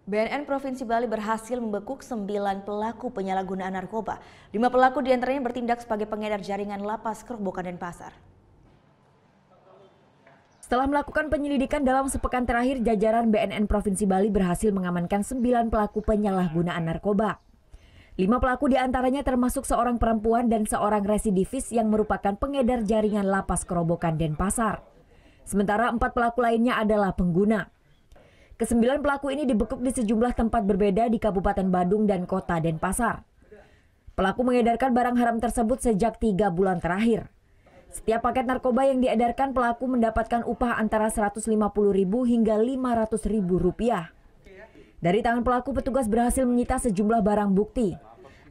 BNN Provinsi Bali berhasil membekuk 9 pelaku penyalahgunaan narkoba. 5 pelaku diantaranya bertindak sebagai pengedar jaringan lapas Kerobokan Denpasar. Setelah melakukan penyelidikan dalam sepekan terakhir, jajaran BNN Provinsi Bali berhasil mengamankan 9 pelaku penyalahgunaan narkoba. 5 pelaku diantaranya termasuk seorang perempuan dan seorang residivis yang merupakan pengedar jaringan lapas Kerobokan Denpasar. Sementara 4 pelaku lainnya adalah pengguna. Ke-9 pelaku ini dibekuk di sejumlah tempat berbeda di Kabupaten Badung dan Kota Denpasar. Pelaku mengedarkan barang haram tersebut sejak 3 bulan terakhir. Setiap paket narkoba yang diedarkan pelaku mendapatkan upah antara Rp150.000 hingga Rp500.000. Dari tangan pelaku, petugas berhasil menyita sejumlah barang bukti.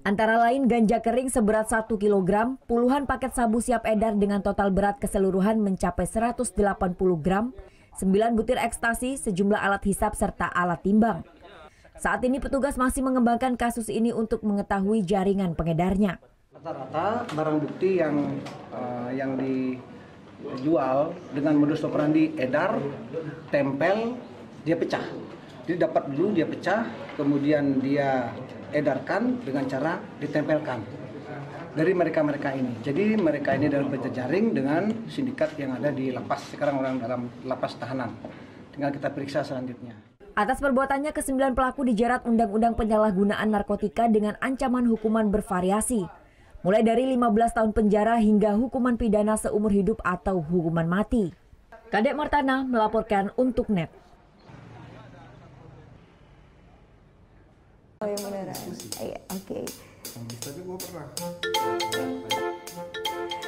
Antara lain ganja kering seberat 1 kg, puluhan paket sabu siap edar dengan total berat keseluruhan mencapai 180 gram, 9 butir ekstasi, sejumlah alat hisap, serta alat timbang. Saat ini petugas masih mengembangkan kasus ini untuk mengetahui jaringan pengedarnya. Rata-rata barang bukti yang dijual dengan modus operandi edar, tempel, dia pecah. Jadi dapat dulu dia pecah, kemudian dia edarkan dengan cara ditempelkan dari mereka-mereka ini. Jadi mereka ini dalam berjejaring dengan sindikat yang ada di lapas, sekarang orang dalam lapas tahanan. Tinggal kita periksa selanjutnya. Atas perbuatannya, ke-9 pelaku dijerat Undang-Undang Penyalahgunaan Narkotika dengan ancaman hukuman bervariasi, mulai dari 15 tahun penjara hingga hukuman pidana seumur hidup atau hukuman mati. Kadek Martana melaporkan untuk NET. Oh ya beneran. Iya, oke.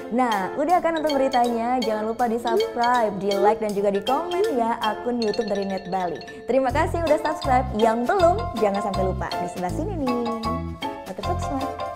Nah, udah kan untuk beritanya? Jangan lupa di subscribe, di like, dan juga di komen ya akun YouTube dari Net Bali. Terima kasih udah subscribe. Yang belum, jangan sampai lupa di sebelah sini nih. Subscribe.